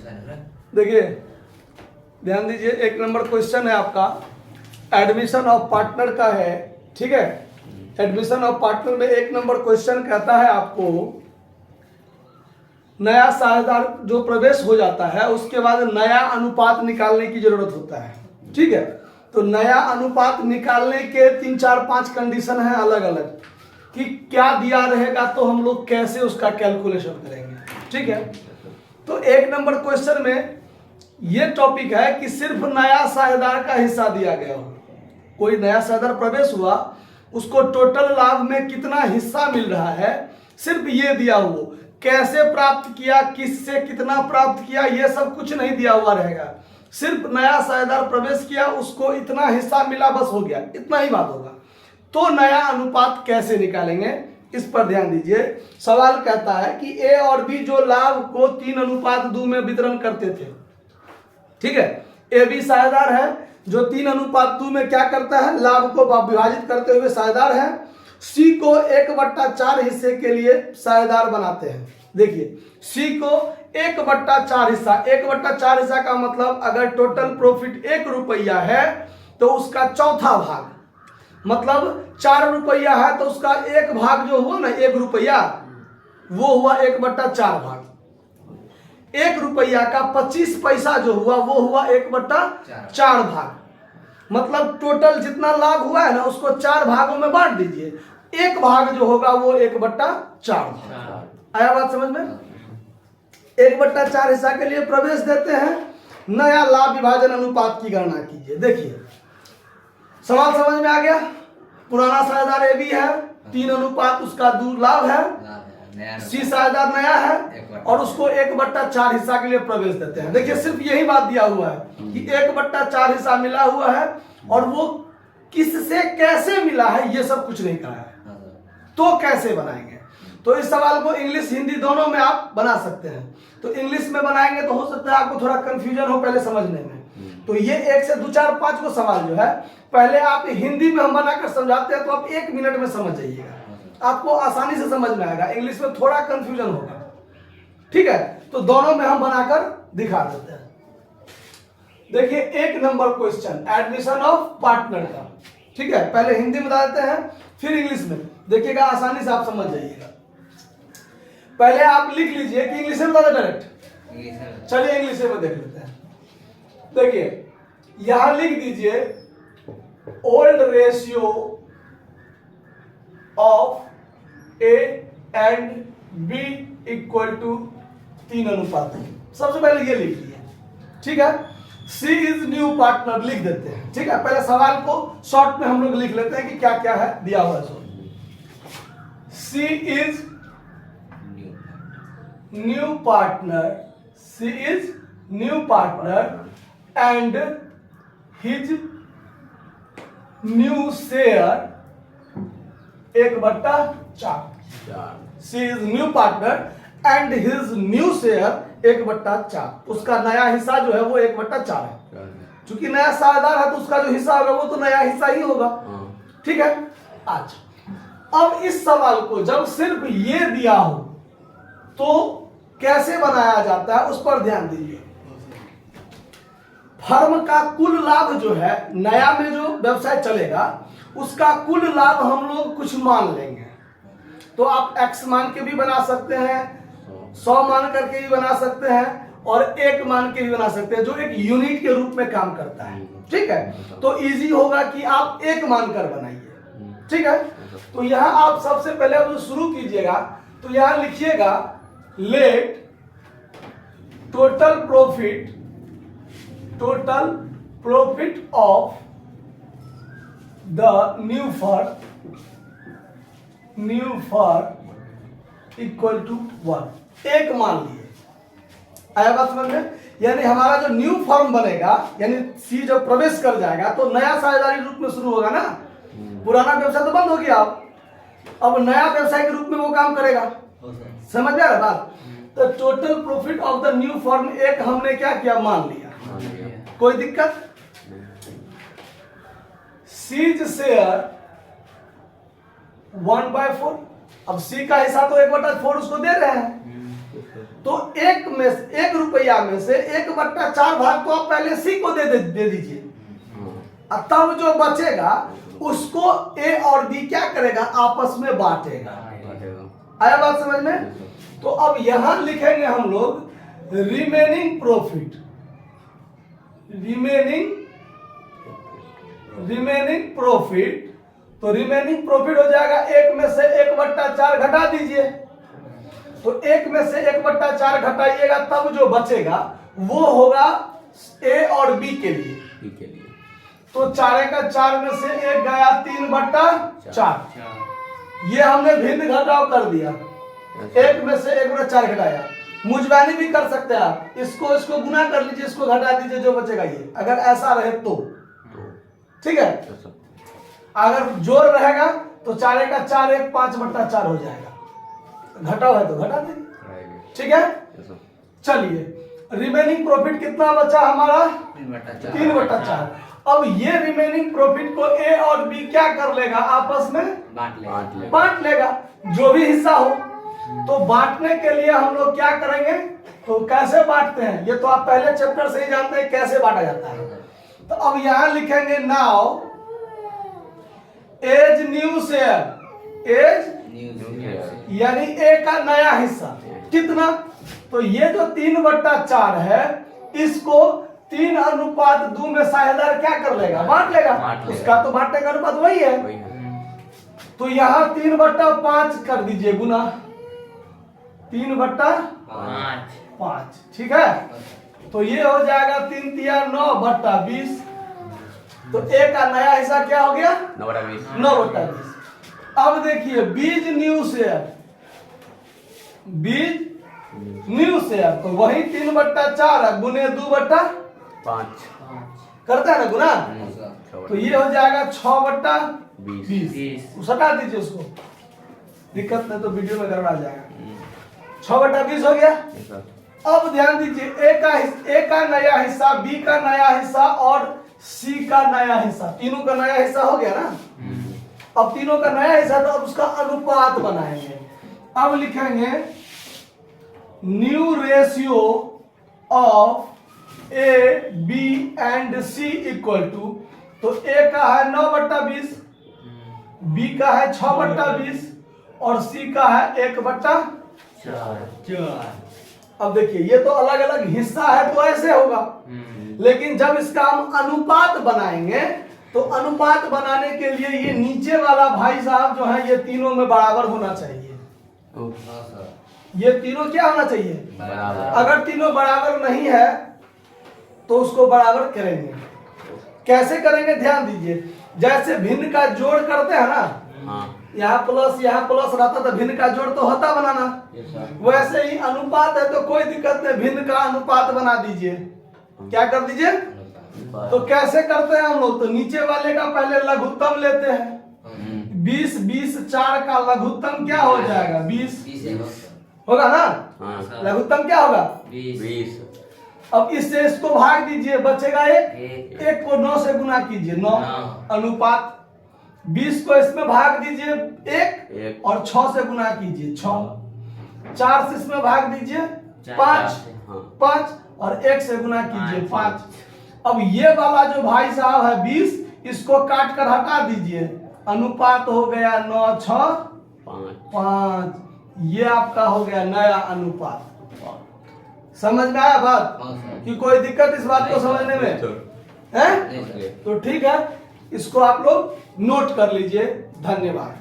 देखिए ध्यान दीजिए, 1 नंबर क्वेश्चन है आपका एडमिशन ऑफ पार्टनर का है, ठीक है। एडमिशन ऑफ पार्टनर में 1 नंबर क्वेश्चन कहता है आपको नया साझेदार जो प्रवेश हो जाता है उसके बाद नया अनुपात निकालने की जरूरत होता है, ठीक है। तो नया अनुपात निकालने के 3 4 5 कंडीशन है अलग अलग कि क्या दिया रहेगा तो हम लोग कैसे उसका कैलकुलेशन करेंगे, ठीक है। तो 1 नंबर क्वेश्चन में ये टॉपिक है कि सिर्फ नया साझेदार का हिस्सा दिया गया हो। कोई नया साझेदार प्रवेश हुआ, उसको टोटल लाभ में कितना हिस्सा मिल रहा है सिर्फ ये दिया हुआ, कैसे प्राप्त किया, किससे कितना प्राप्त किया, ये सब कुछ नहीं दिया हुआ रहेगा। सिर्फ नया साझेदार प्रवेश किया, उसको इतना हिस्सा मिला, बस हो गया, इतना ही बात होगा। तो नया अनुपात कैसे निकालेंगे इस पर ध्यान दीजिए। सवाल कहता है कि ए और बी जो लाभ को 3:2 में वितरण करते थे, ठीक है। ए बी साझेदार है जो 3:2 में क्या करता है, लाभ को विभाजित करते हुए साझेदार है। सी को 1/4 हिस्से के लिए साझेदार बनाते हैं। देखिए सी को 1/4 हिस्सा, 1/4 हिस्सा का मतलब अगर टोटल प्रॉफिट 1 रुपया है तो उसका चौथा भाग, मतलब 4 रुपया है तो उसका 1 भाग जो हुआ ना 1 रुपया, वो हुआ 1/4 भाग। 1 रुपया का 25 पैसा जो हुआ वो हुआ 1/4 भाग। मतलब टोटल जितना लाभ हुआ है ना उसको 4 भागों में बांट दीजिए, 1 भाग जो होगा वो 1/4 भाग। आया बात समझ में? 1/4 हिस्सा के लिए प्रवेश देते हैं। नया लाभ विभाजन अनुपात की गणना कीजिए। देखिए सवाल समझ में आ गया। पुराना साझेदार ए बी है, 3:2 उसका लाभ है, सी साझेदार नया है और उसको 1/4 हिस्सा के लिए प्रवेश देते हैं। देखिए सिर्फ यही बात दिया हुआ है कि 1/4 हिस्सा मिला हुआ है और वो किससे कैसे मिला है ये सब कुछ नहीं कहा है। तो कैसे बनाएंगे? तो इस सवाल को इंग्लिश हिंदी दोनों में आप बना सकते हैं। तो इंग्लिश में बनाएंगे तो हो सकता है आपको थोड़ा कंफ्यूजन हो पहले समझने में। तो ये 1 से 2 4 5 को सवाल जो है पहले आप हिंदी में हम बनाकर समझाते हैं तो आप 1 मिनट में समझ जाइएगा, आपको आसानी से समझ में आएगा। इंग्लिश में थोड़ा कंफ्यूजन होगा, ठीक है। तो दोनों में हम बनाकर दिखा देते हैं। देखिए 1 number question admission of partner का, ठीक है। पहले हिंदी में बता देते हैं फिर इंग्लिश में, देखिएगा आसानी से आप समझ जाइएगा। पहले आप लिख लीजिए कि इंग्लिश में बता डायरेक्ट, चलिए इंग्लिश में देख लेते हैं। देखिए यहां लिख दीजिए old ratio of A and B equal to 3:3। सबसे पहले ये लिख लिया, ठीक है। सी इज न्यू पार्टनर लिख देते हैं, ठीक है। पहले सवाल को शॉर्ट में हम लोग लिख लेते हैं कि क्या क्या है दिया हुआ है। C is new partner, C is new partner and his new share 1/4। C is new partner and his new share 1/4। उसका नया हिस्सा जो है वो 1/4 है। चूंकि नया साझेदार है तो उसका जो हिस्सा होगा वो तो नया हिस्सा ही होगा, ठीक है। अच्छा अब इस सवाल को जब सिर्फ ये दिया हो तो कैसे बनाया जाता है उस पर ध्यान दीजिए। फर्म का कुल लाभ जो है, नया में जो व्यवसाय चलेगा उसका कुल लाभ हम लोग कुछ मान लेंगे। तो आप x मान के भी बना सकते हैं, 100 मान करके भी बना सकते हैं और 1 मान के भी बना सकते हैं, जो एक यूनिट के रूप में काम करता है, ठीक है। तो इजी होगा कि आप 1 मानकर बनाइए, ठीक है। तो यहां आप सबसे पहले जो शुरू कीजिएगा तो यहां लिखिएगा let total profit of the new firm equal to 1। 1 मान लिए। आया बात समझ में? यानी हमारा जो न्यू फर्म बनेगा, यानी सी जब प्रवेश कर जाएगा तो नया साझेदारी रूप में शुरू होगा ना। पुराना व्यवसाय तो बंद हो गया, अब नया व्यवसाय के रूप में वो काम करेगा। समझ में आ रहा बात? तो total profit of the new firm 1 हमने क्या किया, मान लिया। कोई दिक्कत? C's share 1/4। अब सी का हिस्सा तो 1/4 उसको दे रहे हैं, तो 1 रुपया रुपया में से 1/4 भाग तो आप पहले सी को दे दीजिए, और तब जो बचेगा उसको ए और बी क्या करेगा, आपस में बांटेगा। आया बात समझ में? तो अब यहां लिखेंगे हम लोग रिमेनिंग प्रॉफिट, रिमेनिंग प्रॉफिट। तो रिमेनिंग प्रॉफिट हो जाएगा 1 में से 1/4 घटा दीजिए, तो 1 में से 1/4 घटाइएगा, तब जो बचेगा वो होगा ए और बी के लिए। तो 4 में से 1 गया 3/4, ये हमने भिन्न घटाव कर दिया। 1 में से 1/4 घटाया, मुजबानी भी कर सकते हैं आप, इसको गुना कर लीजिए, इसको घटा दीजिए, जो बचेगा ये, अगर ऐसा रहे तो ठीक है। अगर जोड़ रहेगा तो 4 का 4 1 5/4 हो जाएगा, घटाव है तो घटा देंगे, ठीक है। चलिए रिमेनिंग प्रॉफिट कितना बचा हमारा, 3/4। अब ये रिमेनिंग प्रॉफिट को ए और बी क्या कर लेगा, आपस में बांट लेगा, जो भी हिस्सा हो। तो बांटने के लिए हम लोग क्या करेंगे, तो कैसे बांटते हैं ये तो आप पहले चैप्टर से ही जानते हैं कैसे बांटा जाता है। तो अब यहां लिखेंगे now A's new share, A's यानी ए का नया हिस्सा कितना, तो ये जो 3/4 है इसको 3:2 में साझेदार क्या कर लेगा, बांट लेगा। उसका तो बांटने का अनुपात वही है, तो यहाँ 3/5 कर दीजिए गुना 3/5, ठीक है। तो ये हो जाएगा 3 तिया 9/20। तो ए का नया हिस्सा क्या हो गया, 9/20। अब देखिए बीज न्यू शेयर, तो वही 3/4 गुने 2/5 करता है ना गुना, तो ये हो जाएगा 6/20। हटा दीजिए उसको, दिक्कत नहीं तो वीडियो में गड़बड़ा जाएगा। 6/20 हो गया। अब ध्यान दीजिए ए का नया हिस्सा, बी का नया हिस्सा और सी का नया हिस्सा, तीनों का नया हिस्सा हो गया ना। अब तीनों का नया हिस्सा, तो अब उसका अनुपात बनाएंगे। अब लिखेंगे new ratio of A B and C equal to, तो ए का है 9/20, बी का है 6/20 और सी का है 1/4। अब देखिए ये तो अलग अलग हिस्सा है तो ऐसे होगा, लेकिन जब इसका हम अनुपात बनाएंगे तो अनुपात बनाने के लिए ये नीचे वाला भाई साहब जो है ये तीनों में बराबर होना चाहिए। ये तीनों क्या होना चाहिए, अगर तीनों बराबर नहीं है तो उसको बराबर करेंगे। कैसे करेंगे ध्यान दीजिए, जैसे भिन्न का जोड़ करते हैं ना, यहाँ प्लस रहता तो भिन्न का जोड़ तो होता बनाना, वैसे ही अनुपात है तो कोई दिक्कत नहीं, भिन्न का अनुपात बना दीजिए। क्या कर दीजिए, तो कैसे करते हैं हम लोग, तो नीचे वाले का पहले लघुत्तम लेते हैं, 20 4 का लघुत्तम क्या हो जाएगा, 20 होगा ना, लघुत्तम क्या होगा 20। अब इससे इसको भाग दीजिए, बचेगा 1 को 9 से गुना कीजिए, 9 अनुपात 20 को इसमें भाग दीजिए 1 और 6 से गुना कीजिए 6, 4 से इसमें भाग दीजिए 5 और 1 से गुना कीजिए 5। अब ये वाला जो भाई साहब है 20, इसको काट कर हटा दीजिए, अनुपात हो गया 9 6 5, ये आपका हो गया नया अनुपात। समझ में आया बात कि कोई दिक्कत इस बात को समझने में है? तो ठीक है, इसको आप लोग नोट कर लीजिए। धन्यवाद।